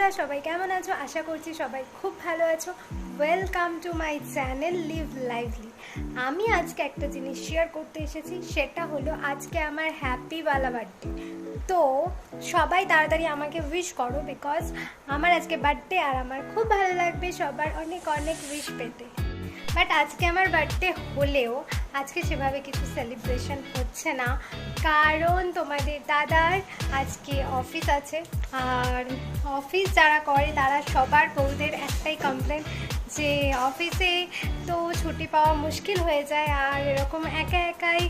বন্ধুরা সবাই কেমন আছো? আশা করছি সবাই খুব ভালো আছো। Welcome to my channel leave lively. আমি আজকে একটা জিনিস শেয়ার করতে এসেছি, সেটা হলো আজকে আমার হ্যাপিওয়ালা বার্থডে। তো সবাই তাড়াতাড়ি আমাকে উইশ করো, বিকজ আমার আজকে বার্থডে আর আমার খুব ভালো লাগবে সবার অনেক অনেক উইশ পেতে। বাট আজকে আমার বার্থডে হলেও আজকে সেভাবে কিছু সেলিব্রেশন হচ্ছে না, কারণ তোমাদের দাদার আজকে অফিস আছে। আর অফিস যারা করে তারা সবার বউদের একটাই কমপ্লেন যে অফিসে তো ছুটি পাওয়া মুশকিল হয়ে যায়, আর এরকম একা একাই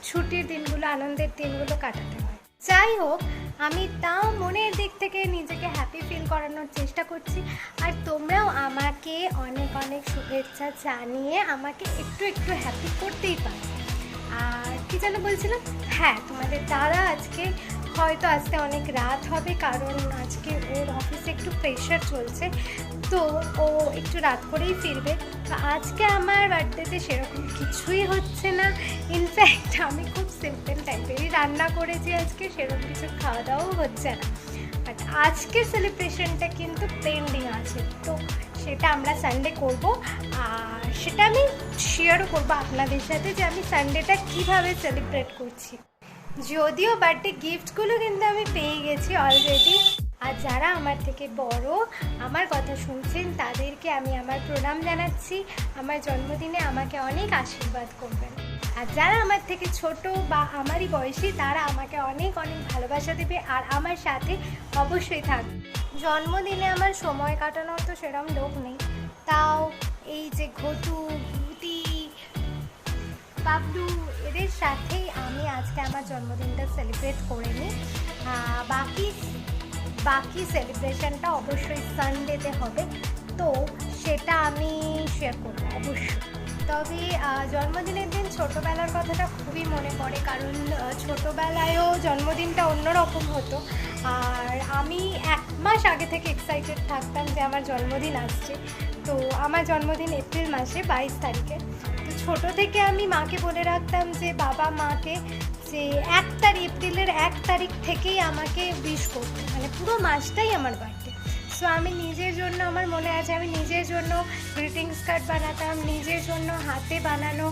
ছুটির দিনগুলো, আনন্দের দিনগুলো কাটাতে হয়। যাই হোক, আমি তাও মনের দিক থেকে নিজেকে হ্যাপি ফিল করানোর চেষ্টা করছি, আর তোমরাও আমাকে অনেক অনেক শুভেচ্ছা জানিয়ে আমাকে একটু একটু হ্যাপি করতেই পারো। আর কি যেন বলছিলাম, হ্যাঁ, তোমাদের দাদা আজকে হয়তো আসতে অনেক রাত হবে, কারণ আজকে ওর অফিসে একটু প্রেশার চলছে, তো ও একটু রাত করেই ফিরবে। তো আজকে আমার বার্থডেতে সেরকম কিছুই হচ্ছে না। ইনফ্যাক্ট আমি খুব সিম্পল টাইপেরই রান্না করেছি আজকে, সেরকম কিছু খাওয়া দাওয়াও হচ্ছে না। বাট আজকের সেলিব্রেশনটা কিন্তু পেন্ডিং আছে, তো সেটা আমরা সানডে করব, আর সেটা আমি শেয়ারও করবো আপনাদের সাথে যে আমি সানডেটা কিভাবে সেলিব্রেট করছি। যদিও বার্থডে গিফটগুলো কিন্তু আমি পেয়ে গেছি অলরেডি, আর যারা আমার থেকে বড় আমার কথা শুনছেন তাদেরকে আমি আমার প্রণাম জানাচ্ছি। আমার জন্মদিনে আমাকে অনেক আশীর্বাদ করবেন। আর যারা আমার থেকে ছোট বা আমারই বয়সী তারা আমাকে অনেক অনেক ভালোবাসা দেবে আর আমার সাথে অবশ্যই থাকবে। জন্মদিনে আমার সময় কাটানোর তো সেরকম লোক নেই, তাও এই যে ঘটু, ভূতি, বাবলু, এদের সাথেই আমি আজকে আমার জন্মদিনটা সেলিব্রেট করে নিই। বাকি সেলিব্রেশনটা অবশ্যই সানডেতে হবে, তো সেটা আমি শেয়ার করবো অবশ্যই। তবে জন্মদিনের দিন ছোটোবেলার কথাটা খুবই মনে পড়ে, কারণ ছোটোবেলায়ও জন্মদিনটা অন্যরকম হতো। আর আমি 1 মাস আগে থেকে এক্সাইটেড থাকতাম যে আমার জন্মদিন আসছে। তো আমার জন্মদিন এপ্রিল মাসে 22 তারিখে। তো ছোটো থেকে আমি মাকে বলে রাখতাম যে বাবা মাকে যে এপ্রিলের 1 তারিখ থেকেই আমাকে উইশ করতে, মানে পুরো মাসটাই আমার বার্থডে। সো আমি নিজের জন্য, আমার মনে আছে আমি নিজের জন্য গ্রিটিংস কার্ড বানাতাম, নিজের জন্য হাতে বানানো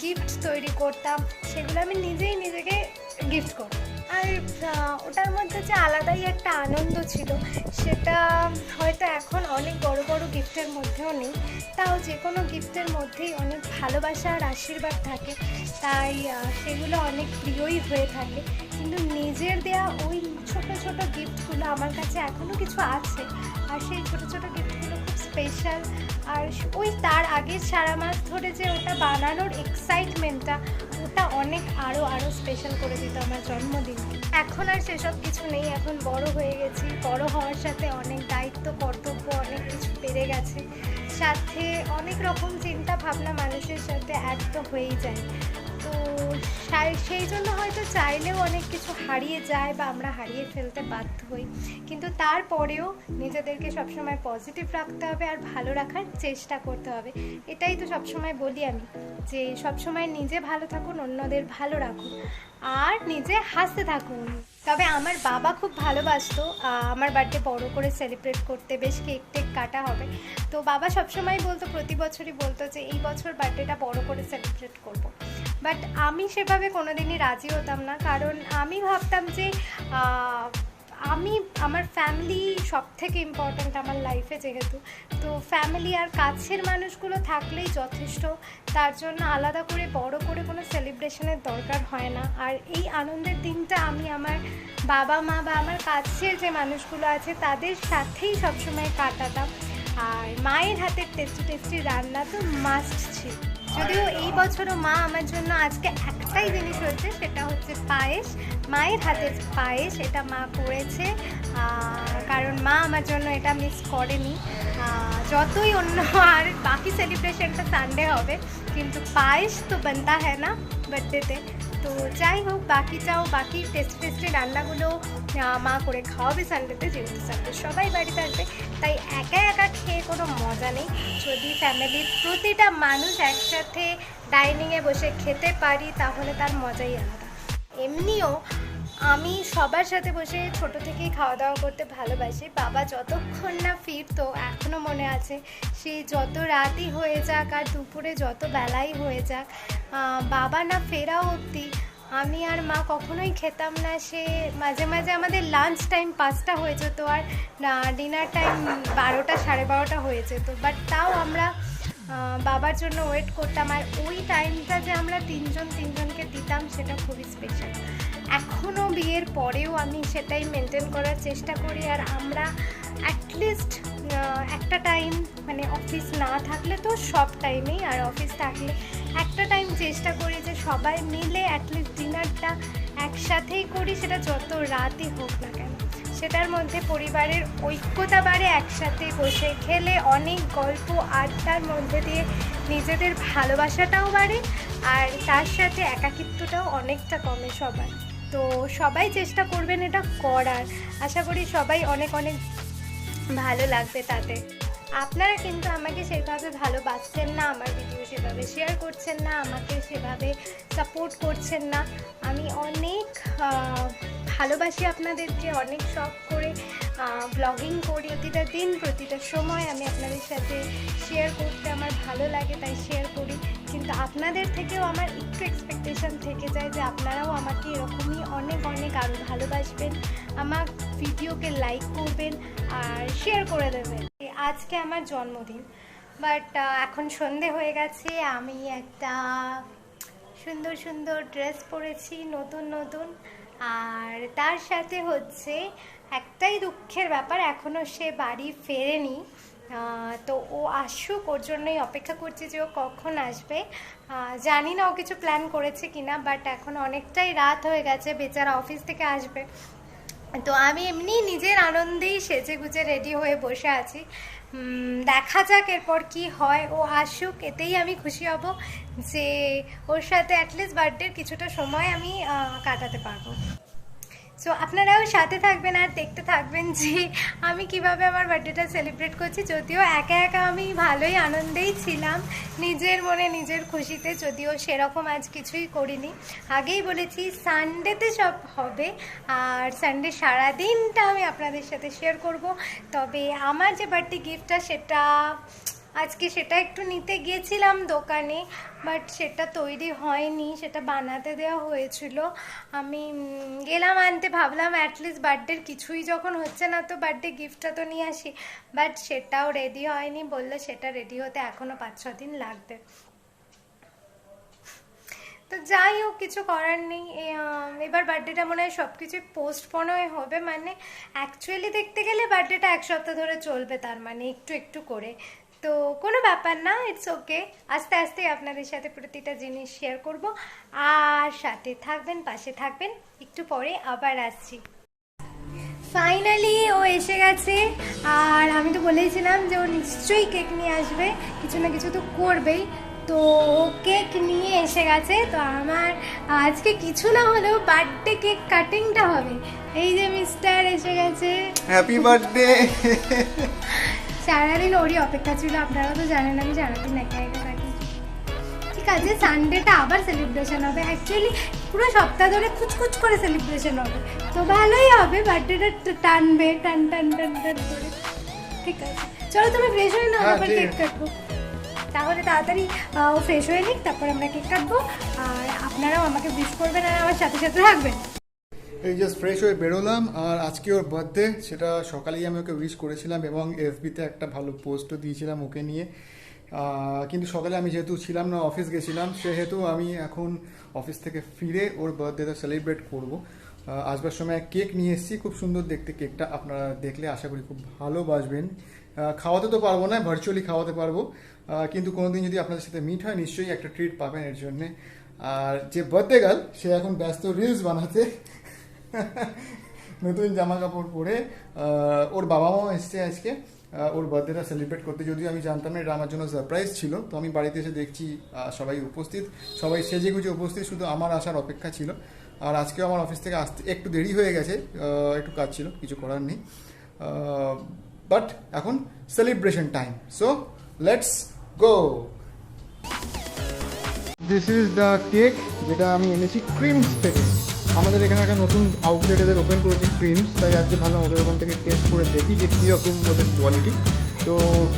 গিফট তৈরি করতাম, সেগুলো আমি নিজেই নিজেকে গিফট করতাম। আর ওটার মধ্যে যে আলাদাই একটা আনন্দ ছিল, সেটা হয়তো এখন অনেক বড় বড় গিফটের মধ্যেও নেই, তাও যে কোনো গিফটের মধ্যেই অনেক ভালোবাসা আর আশীর্বাদ থাকে, তাই সেগুলো অনেক প্রিয়ই হয়ে থাকে। কিন্তু নিজের দেয়া ওই ছোট ছোট গিফটগুলো আমার কাছে এখনও কিছু আছে, আর সেই ছোট ছোট গিফটগুলো খুব স্পেশাল। আর ওই তার আগের সারা মাস ধরে যে ওটা বানানোর এক্সাইটমেন্টটা, ওটা অনেক আরও স্পেশাল করে দিত আমার জন্মদিন। এখন আর সেসব কিছু নেই, এখন বড় হয়ে গেছি, বড় হওয়ার সাথে অনেক দায়িত্ব, কর্তব্য, অনেক কিছু বেড়ে গেছে, সাথে অনেক রকম চিন্তা ভাবনা মানুষের সাথে অ্যাড তো হয়েই যায়। তো সেই জন্য হয়তো চাইলেও অনেক কিছু হারিয়ে যায় বা আমরা হারিয়ে ফেলতে বাধ্য হই, কিন্তু তারপরেও নিজেদেরকে সবসময় পজিটিভ রাখতে হবে আর ভালো রাখার চেষ্টা করতে হবে। এটাই তো সবসময় বলি আমি, যে সবসময় নিজে ভালো থাকুন, অন্যদের ভালো রাখুন, আর নিজে হাসতে থাকুন। তবে আমার বাবা খুব ভালোবাসতো আমার বার্থডে বড় করে সেলিব্রেট করতে, বেশ কেক টেক কাটা হবে। তো বাবা সবসময় বলতো, প্রতি বছরই বলতো যে এই বছর বার্থডেটা বড় করে সেলিব্রেট করব। বাট আমি সেভাবে কোনোদিনই রাজি হতাম না, কারণ আমি ভাবতাম যে আমার ফ্যামিলি সব থেকে ইম্পর্ট্যান্ট আমার লাইফে, যেহেতু তো ফ্যামিলি আর কাছের মানুষগুলো থাকলেই যথেষ্ট, তার জন্য আলাদা করে বড় করে কোনো সেলিব্রেশনের দরকার হয় না। আর এই আনন্দের দিনটা আমি আমার বাবা মা বা আমার কাছের যে মানুষগুলো আছে তাদের সাথেই সবসময় কাটাতাম। আর মায়ের হাতের টেস্টি রান্না তো মাস্ট ছিল। যদিও এই বছরও মা আমার জন্য আজকে একটাই জিনিস হচ্ছে, সেটা হচ্ছে পায়েস, মায়ের হাতের পায়েস। এটা মা করেছে, কারণ মা আমার জন্য এটা মিস করেনি। যতই অন্য আর বাকি সেলিব্রেশনটা সানডে হবে, কিন্তু পায়েস তো বানতা হ্যায় না বার্থডেতে। তো যাই হোক, বাকি টেস্টি রান্নাগুলো মা করে খাওয়াবে সানডেতে, যেহেতু সানডে সবাই বাড়িতে আসবে। তাই একা একা খেয়ে কোনো মজা নেই। যদি ফ্যামিলির প্রতিটা মানুষ একসাথে ডাইনিংয়ে বসে খেতে পারি, তাহলে তার মজাই আলাদা। এমনিও আমি সবার সাথে বসে ছোট থেকেই খাওয়া দাওয়া করতে ভালোবাসি। বাবা যতক্ষণ না ফিরতো, এখনও মনে আছে, সে যত রাতই হয়ে যাক আর দুপুরে যত বেলাই হয়ে যাক, বাবা না ফেরা অবধি আমি আর মা কখনোই খেতাম না। সে মাঝে মাঝে আমাদের লাঞ্চ টাইম 5টা হয়ে যেত আর ডিনার টাইম 12টা 12:30 হয়ে যেত, বাট তাও আমরা বাবার জন্য ওয়েট করতাম। আর ওই টাইমটা যে আমরা তিনজনকে দিতাম, সেটা খুবই স্পেশাল। এখনও বিয়ের পরেও আমি সেটাই মেনটেন করার চেষ্টা করি। আর আমরা অ্যাটলিস্ট একটা টাইম, মানে অফিস না থাকলে তো সব টাইমেই, আর অফিস থাকলে একটা টাইম চেষ্টা করি যে সবাই মিলে অ্যাটলিস্ট ডিনারটা একসাথেই করি, সেটা যত রাতই হোক না কেন। সেটার মধ্যে পরিবারের ঐক্যতা বাড়ে, একসাথে বসে খেলে অনেক গল্প আড্ডার মধ্যে দিয়ে নিজেদের ভালোবাসাটাও বাড়ে, আর তার সাথে একাকিত্বটাও অনেকটা কমে সবার। তো সবাই চেষ্টা করবেন এটা করার, আশা করি সবাই অনেক অনেক ভালো লাগবে তাতে। আপনারা কিন্তু আমাকে সেভাবে ভালোবাসছেন না, আমার ভিডিও সেভাবে শেয়ার করছেন না, আমাকে সেভাবে সাপোর্ট করছেন না। আমি অনেক ভালোবাসি আপনাদেরকে, অনেক শখ করে ব্লগিং করি প্রতিটা দিন, প্রতিটা সময় আমি আপনাদের সাথে শেয়ার করতে আমার ভালো লাগে, তাই শেয়ার করি। কিন্তু আপনাদের থেকেও আমার একটু এক্সপেকটেশন থেকে যায় যে আপনারাও আমাকে এরকমই অনেক অনেক আরও ভালোবাসবেন, আমার ভিডিওকে লাইক করবেন আর শেয়ার করে দেবেন। আজকে আমার জন্মদিন, বাট এখন সন্ধে হয়ে গেছে। আমি একটা সুন্দর সুন্দর ড্রেস পরেছি, নতুন নতুন। আর তার সাথে হচ্ছে একটাই দুঃখের ব্যাপার, এখনও সে বাড়ি ফেরেনি। তো ও আসুক, ওর জন্যই অপেক্ষা করছি যে ও কখন আসবে। জানি না ও কিছু প্ল্যান করেছে কিনা, বাট এখন অনেকটাই রাত হয়ে গেছে, বেচারা অফিস থেকে আসবে। তো আমি এমনি নিজের আনন্দেই সেজে গুজে রেডি হয়ে বসে আছি। দেখা যাক এরপর কি হয়, ও আসুক, এতেই আমি খুশি হব যে ওর সাথে অ্যাটলিস্ট বার্থডের কিছুটা সময় আমি কাটাতে পারবো। সো আপনারাও সাথে থাকবেন আর দেখতে থাকবেন যে আমি কিভাবে আমার বার্থডেটা সেলিব্রেট করছি। যদিও একা একা আমি ভালোই আনন্দেই ছিলাম, নিজের মনে নিজের খুশিতে, যদিও সেরকম আজ কিছুই করিনি। আগেই বলেছি সানডেতে সব হবে, আর সানডে সারাদিনটা আমি আপনাদের সাথে শেয়ার করব। তবে আমার যে বার্থডে গিফটটা, সেটা আজকে সেটা একটু নিতে গিয়েছিলাম দোকানে, বাট সেটা তৈরি হয়নি, সেটা বানাতে দেওয়া হয়েছিল। আমি গেলাম আনতে, ভাবলাম অ্যাটলিস্ট বার্থডের কিছুই যখন হচ্ছে না, তো বার্থডে গিফটটা তো নিয়ে আসি, বাট সেটাও রেডি হয়নি। বললো সেটা রেডি হতে এখনও 5-6 দিন লাগবে। তো যাই হোক, কিছু করার নেই। এবার বার্থডেটা মনে হয় সব কিছুই পোস্টপোন হয়ে হবে, মানে অ্যাকচুয়ালি দেখতে গেলে বার্থডেটা 1 সপ্তাহ ধরে চলবে, তার মানে একটু একটু করে। তো কোনো ব্যাপার না, ইটস ওকে। আস্তে আস্তে আপনাদের সাথে প্রতিটা জিনিস শেয়ার করব, আর সাথে থাকবেন, পাশে থাকবেন। একটু পরে আবার আসছি। ফাইনালি ও এসে গেছে, আর আমি তো বলেছিলাম যে ও নিশ্চয়ই কেক নিয়ে আসবে, কিছু না কিছু তো করবেই। তো ও কেক নিয়ে এসে গেছে। তো আমার আজকে কিছু না হলেও বার্থডে কেক কাটিংটা হবে। এই যে মিস্টার এসে গেছে, হ্যাপি বার্থডে। সারাদিন ওরই অপেক্ষা ছিল, আপনারা তো জানেন আমি সারাদিন একা একা থাকি। ঠিক আছে, সানডেটা আবার সেলিব্রেশন হবে, অ্যাকচুয়ালি পুরো সপ্তাহ ধরে কুচকুচ করে সেলিব্রেশন হবে, তো ভালোই হবে। বার্থডেটা টানবে, টান টান টান টান করে। ঠিক আছে, চলো তুমি ফ্রেশ হয়ে নাও, তারপর কেক কাটবো। তাহলে তাড়াতাড়ি ও ফ্রেশ হয়ে নিক, তারপর আমরা কেক কাটবো। আর আপনারাও আমাকে উইশ করবেন আর আমার সাথে সাথে থাকবেন। এই জাস্ট ফ্রেশ হয়ে বেরোলাম, আর আজকে ওর বার্থডে, সেটা সকালেই আমি ওকে উইশ করেছিলাম এবং এফবিতে একটা ভালো পোস্টও দিয়েছিলাম ওকে নিয়ে। কিন্তু সকালে আমি যেহেতু ছিলাম না, অফিস গেছিলাম, সেহেতু আমি এখন অফিস থেকে ফিরে ওর বার্থডেটা সেলিব্রেট করব। আসবার সময় কেক নিয়ে এসেছি, খুব সুন্দর দেখতে কেকটা, আপনারা দেখলে আশা করি খুব ভালোবাসবেন। খাওয়াতে তো পারবো না, ভার্চুয়ালি খাওয়াতে পারবো, কিন্তু কোনোদিন যদি আপনাদের সাথে মিট হয় নিশ্চয়ই একটা ট্রিট পাবেন এর জন্যে। আর যে বার্থডে গার্ল, সে এখন ব্যস্ত রিলস বানাতে, নতুন জামা কাপড় পরে। ওর বাবা মাও এসছে আজকে ওর বার্থডেটা সেলিব্রেট করতে, যদিও আমি জানতাম না, এটা আমার জন্য সারপ্রাইজ ছিল। তো আমি বাড়িতে এসে দেখছি সবাই উপস্থিত, সবাই সেজে গুজে উপস্থিত, শুধু আমার আসার অপেক্ষা ছিল। আর আজকেও আমার অফিস থেকে আসতে একটু দেরি হয়ে গেছে, একটু কাজ ছিল, কিছু করার নেই। বাট এখন celebration time, so let's go. This is the cake, যেটা আমি এনেছি ক্রিমস থেকে। আমাদের এখানে একটা নতুন আউটলেট এদের ওপেন করেছে ক্রিমস, তাই আজকে ভালো ওদের ওখান থেকে টেস্ট করে দেখি যে কীরকম ওদের কোয়ালিটি। তো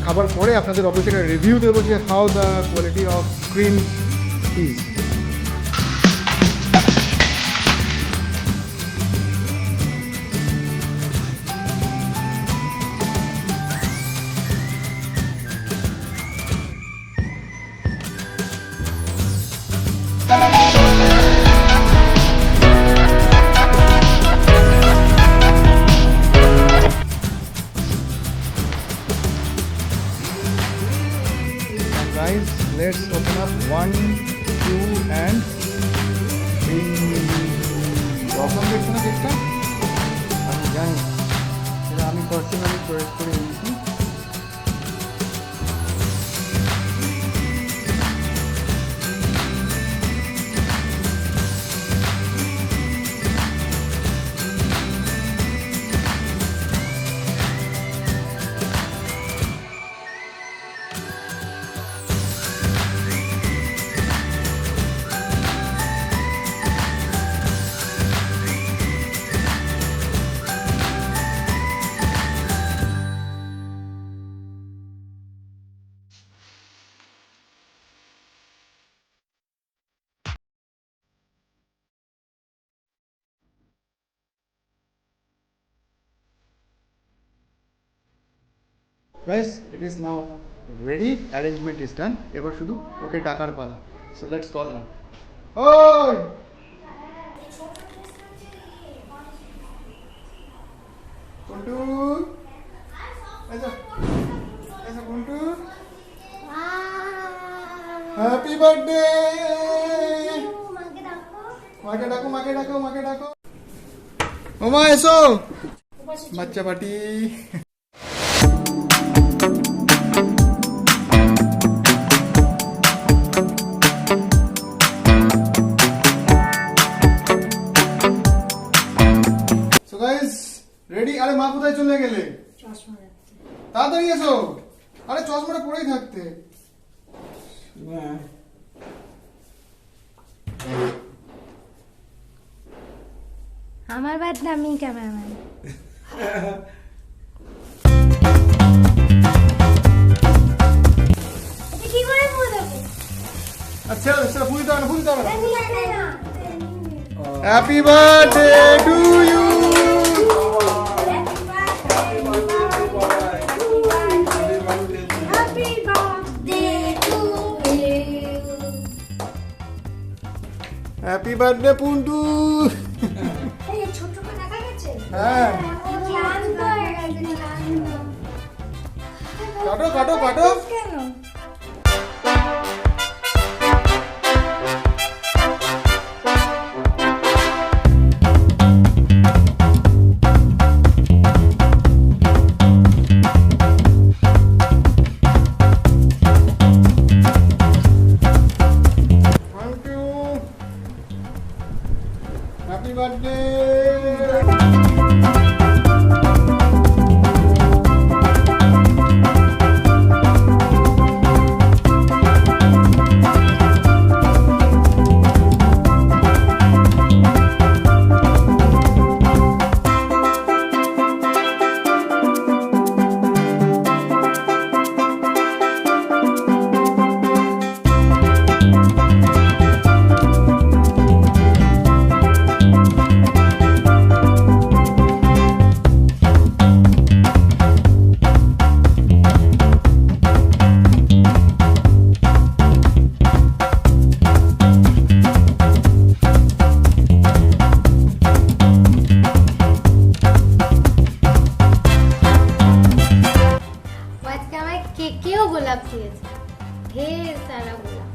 খাবার পরে আপনাদের অবশ্যই একটা রিভিউ দেবো যে how the quality of cream is. Guys, let's open up 1, 2 and 3. Problem দেখছো না কেকটা? আমি জানি, এটা আমি পার্সোনালি চয়েস করে এনেছি। Guys, it is now ready. Arrangement is done. এবার শুধু ওকে টাকার পালা। So let's call now. ওই কুন্টু, এসো কুন্টু, হ্যাপি বার্থডে। মাকে ডাকো, মাকে ডাকো, মাকে ডাকো। ওমা এসো, বাচ্চা পাটি। রেডি? আরে মা কোথায় চলে গেলে? তাড়াতাড়ি এসো। আরে চশমাটা পরেই থাকতে। আমার বাদ না, আমি ক্যামেরাম্যান। কি করে বলবো? আচ্ছা আচ্ছা, ফুল দাও না, ফুল দাও না। Happy birthday to you. Happy birthday Puntu. হ্যাঁ, কাটো কাটো কাটো। Happy birthday. কেকেও গোলাপ দিয়েছে, ঢের সারা গোলাপ।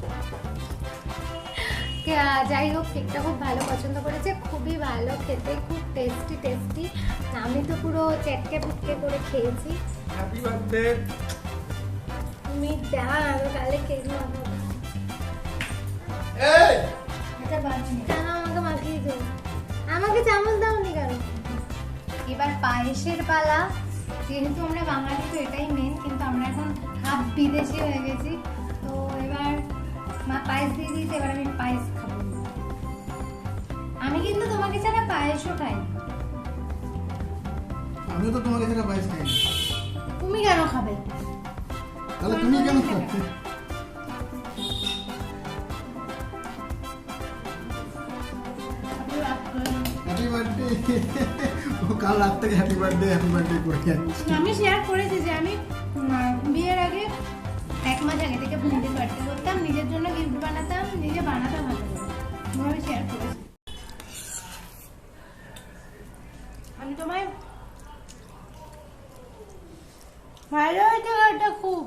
যাই হোক, কেকটা খুব ভালো পছন্দ করেছে, খুবই ভালো খেতে, খুব টেস্টি টেস্টি। আমি তো পুরো চেটকে পুটকে করে খেয়েছি। Happy birthday. তুমি দাও, তাহলে কেক মাখো। এই এটা বাকি কেন আমাকে মাখিয়ে দাও? আমাকে চামচ দাওনি কেন? এবার পায়েসের পালা। যেহেতু আমরা বাঙালি তো এটাই মেন, কিন্তু আমরা এখন হাফ বিদেশি হয়ে গেছি। তো এবার মা পায়েস দিয়ে দিয়েছে, এবার আমি পায়েস খাবো। আমি কিন্তু তোমাকে ছাড়া পায়েসও খাই। আমিও তো তোমাকে ছাড়া পায়েস খাই না। তুমি কেন খাবে? তাহলে তুমি কেন খাবে? Happy birthday. ও কাল রাত থেকে হ্যাপি বার্থডে করে যাচ্ছে। আমি শেয়ার করেছি যে আমি বিয়ের আগে 1 মাস আগে থেকে বোনদের বার্থডে করতাম, নিজের জন্য গিফট বানাতাম, নিজে বানাতাম হাতে করে। আমি শেয়ার করেছি। আমি তোমায় ভালো হয়েছে ঘরটা খুব।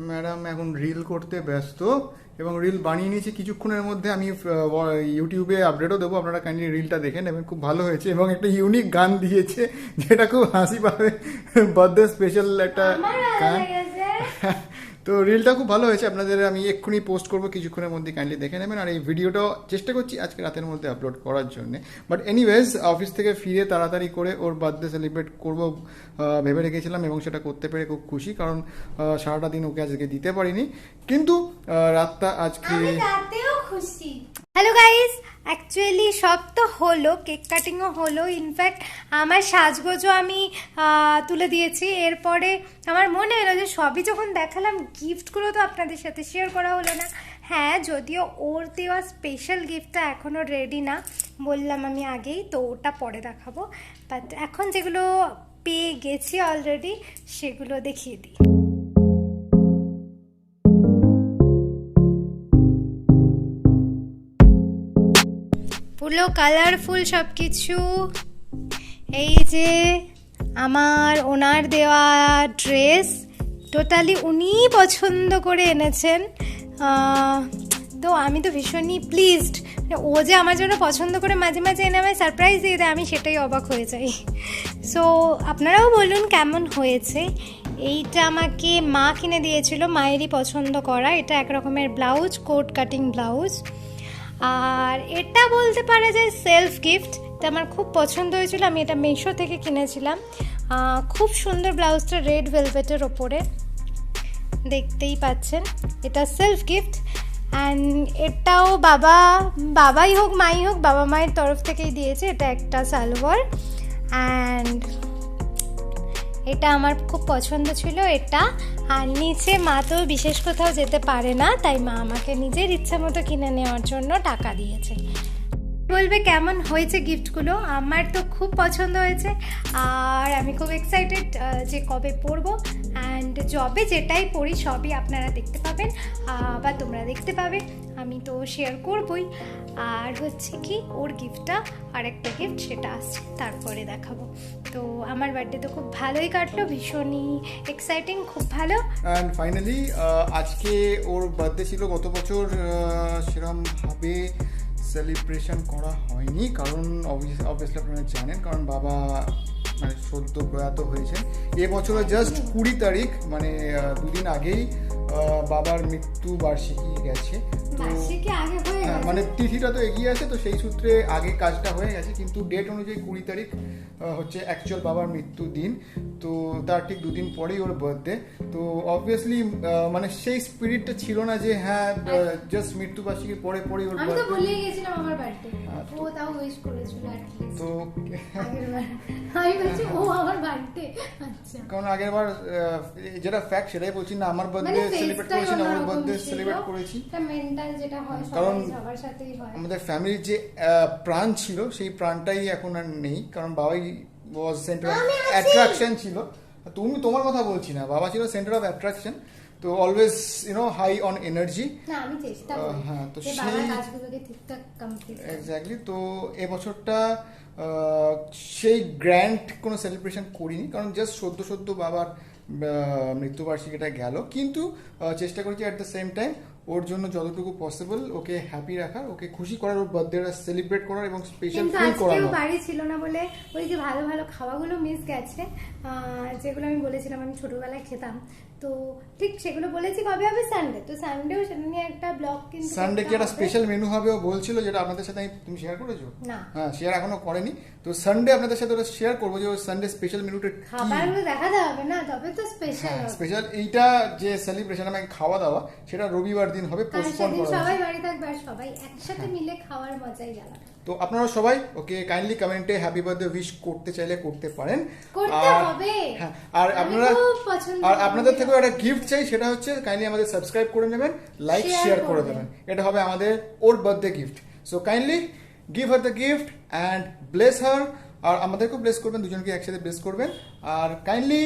ম্যাডাম এখন রিল করতে ব্যস্ত এবং রিল বানিয়ে নিয়েছি কিছুক্ষণের মধ্যে। আমি ইউটিউবে আপডেটও দেবো, আপনারা কাইন্ডলি রিলটা দেখে নেবেন, খুব ভালো হয়েছে এবং একটা ইউনিক গান দিয়েছে যেটা খুব হাসি পাবে, বার্থডে স্পেশাল একটা গান। তো রিলটা খুব ভালো হয়েছে, আপনাদের আমি এক্ষুনি পোস্ট করবো কিছুক্ষণের মধ্যে, কাইন্ডলি দেখে নেবেন। আর এই ভিডিওটাও চেষ্টা করছি আজকে রাতের মধ্যে আপলোড করার জন্য। বাট এনিওয়েজ, অফিস থেকে ফিরে তাড়াতাড়ি করে ওর বার্থডে সেলিব্রেট করবো ভেবে রেখেছিলাম এবং সেটা করতে পেরে খুব খুশি, কারণ সারাটা দিন ওকে আজকে দিতে পারিনি, কিন্তু রাতটা আজকে খুশি। হ্যালো গাইস, অ্যাকচুয়ালি সব তো হলো, কেক কাটিংও হলো, ইনফ্যাক্ট আমার সাজগোজও আমি তুলে দিয়েছি। এরপরে আমার মনে হলো যে সবই যখন দেখালাম, গিফটগুলো তো আপনাদের সাথে শেয়ার করা হলো না। হ্যাঁ, যদিও ওর দেওয়া স্পেশাল গিফটটা এখনও রেডি না, বললাম আমি আগেই, তো ওটা পরে দেখাবো। বাট এখন যেগুলো পেয়ে গেছি অলরেডি, সেগুলো দেখিয়ে দিই। পুরো কালারফুল সব কিছু। এই যে আমার ওনার দেওয়া ড্রেস, টোটালি উনি পছন্দ করে এনেছেন, তো আমি তো ভীষণই প্লিজড। ও যে আমার জন্য পছন্দ করে মাঝে মাঝে এনে আমায় সারপ্রাইজ দিয়ে দেয়, আমি সেটাই অবাক হয়ে যাই। সো আপনারাও বলুন কেমন হয়েছে। এইটা আমাকে মা কিনে দিয়েছিল, মায়েরই পছন্দ করা। এটা এক রকমের ব্লাউজ, কোট কাটিং ব্লাউজ। আর এটা বলতে পারা যায় সেলফ গিফট, এটা আমার খুব পছন্দ হয়েছিল, আমি এটা মিশো থেকে কিনেছিলাম। খুব সুন্দর ব্লাউজটা, রেড ভেলভেটের ওপরে, দেখতেই পাচ্ছেন। এটা সেলফ গিফট। অ্যান্ড এটাও বাবাই হোক মাই হোক, বাবা মায়ের তরফ থেকেই দিয়েছে। এটা একটা সালোয়ার, অ্যান্ড এটা আমার খুব পছন্দ ছিল এটা। আর নিচে মা তো বিশেষ কোথাও যেতে পারে না, তাই মা আমাকে নিজের ইচ্ছা মতো কিনে নেওয়ার জন্য টাকা দিয়েছে। বলবে কেমন হয়েছে গিফটগুলো, আমার তো খুব পছন্দ হয়েছে। আর আমি খুব এক্সাইটেড যে কবে পরবো, অ্যান্ড যবে যেটাই পরি সবই আপনারা দেখতে পাবেন বা তোমরা দেখতে পাবে, আমি তো শেয়ার করবই। আর হচ্ছে কি, ওর গিফটটা আর একটা গিফট সেটা আসছে, তারপরে দেখাবো। তো আমার বার্থডে তো খুব ভালোই কাটলো, ভীষণই এক্সাইটিং, খুব ভালো। অ্যান্ড ফাইনালি আজকে ওর বার্থডে ছিল, গত বছর সেরকমভাবে সেলিব্রেশন করা হয়নি, কারণ অবভিয়াসলি আপনারা জানেন, কারণ বাবা মানে সদ্য প্রয়াত হয়েছেন। এবছরে জাস্ট 20 তারিখ, মানে দুদিন আগেই বাবার মৃত্যু বার্ষিকী গেছে। তো মানে তিথিটা তো এগিয়ে আছে, তো সেই সূত্রে আগে কাজটা হয়ে গেছে, কিন্তু ডেট অনুযায়ী 20 তারিখ হচ্ছে অ্যাকচুয়াল বাবার মৃত্যু দিন। তো তার ঠিক দুদিন পরেই ওর বার্থডে। তো অবভিয়াসলি মানে সেই স্পিরিটটা ছিল না যে হ্যাঁ জাস্ট মৃত্যুবার্ষিকীর পরে ওর বার্থডে। বার্থডে, ও তাও উইশ করেছিল at least। তো আগেরবার আমি বলছি ও আমার বার্থডে, আচ্ছা কারণ আগের বার যেটা ফ্যাক্ট সেটাই বলছি না, আমার বার্থডে সেলিব্রেট করেছি না, ওর বার্থডে সেলিব্রেট করেছি। মেন্টাল যেটা হয় কারণ সবার সাথেই হয়। আমাদের ফ্যামিলির যে প্রাণ ছিল সেই প্রাণটাই এখন আর নেই, কারণ বাবাই ওয়াজ সেন্টার অফ অ্যাট্রাকশন ছিল। তুমি তোমার কথা বলছি না, বাবা ছিল সেন্টার অফ অ্যাট্রাকশন, তো অলওয়েজ হাই অন এনার্জি। না আমি চেষ্টা করি হ্যাঁ, তো যে বাবার কাজগুলোকে ঠিকঠাক কমপ্লিট করতে। এক্স্যাক্টলি। তো এবছরটা সেই গ্র্যান্ড কোনো সেলিব্রেশন করিনি, কারণ জাস্ট সদ্য বাবার মৃত্যুবার্ষিকীটা গেল, কিন্তু চেষ্টা করেছি অ্যাট দ্য সেম টাইম ওর জন্য যতটুকু পসিবল ওকে হ্যাপি রাখার, ওকে খুশি করার, ওর বার্থডেটা সেলিব্রেট করার এবং স্পেশাল কিন্তু ফিল আজকেও করানো। বাড়ি ছিল না বলে ওই যে ভালো ভালো খাওয়াগুলো মিস গেছে, যেগুলো আমি বলেছিলাম আমি ছোটবেলায় খেতাম, তো ঠিক সেগুলো বলেছি কবে হবে, সানডে। তো সানডেও সেটা নিয়ে একটা ব্লগ কিন্তু সানডে কি একটা স্পেশাল মেনু হবে ও বলছিল, যেটা আপনাদের সাথে তুমি শেয়ার করেছো? না, হ্যাঁ, শেয়ার এখনো করেনি। তো সানডে আপনাদের সাথে ওটা শেয়ার করবো যে ওর সানডে স্পেশাল মেনুটা খাবারগুলো দেখাতে হবে না, তবে তো স্পেশাল হবে। স্পেশাল এইটা যে সেলিব্রেশন আমাকে খাওয়া দাওয়া, সেটা রবিবার দিন হবে, কারণ পোস্টপোন সেদিন করা সবাই হয়েছে। বাড়ি থাকবে আর সবাই একসাথে মিলে খাওয়ার মজাই আলাদা। তো আপনারা সবাই ওকে কাইন্ডলি কমেন্টে হ্যাপি বার্থডে উইশ করতে চাইলে করতে পারেন। করতে আর হবে। হ্যাঁ, আর আমি আপনারা খুব পছন্দ আর করি। আপনাদের থেকেও একটা গিফট চাই, সেটা হচ্ছে কাইন্ডলি আমাদের সাবস্ক্রাইব করে নেবেন, লাইক Share শেয়ার করে করবেন। দেবেন। এটা হবে আমাদের ওর birthday gift. So kindly give her the gift and bless her, আর আমাদেরকেও ব্লেস করবেন, দুজনকে একসাথে ব্লেস করবেন। আর কাইন্ডলি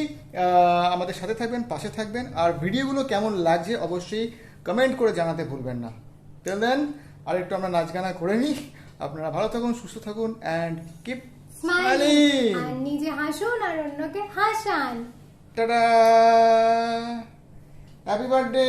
আমাদের সাথে থাকবেন, পাশে থাকবেন, আর ভিডিওগুলো কেমন লাগছে অবশ্যই কমেন্ট করে জানাতে ভুলবেন না। টিল দেন আর একটু আমরা নাচ গানা করে নিই। আপনারা ভালো থাকুন, সুস্থ থাকুন অ্যান্ড কিপ স্মাইলিং। আর নিজে হাসুন আর অন্যকে হাসান। Tata, happy birthday.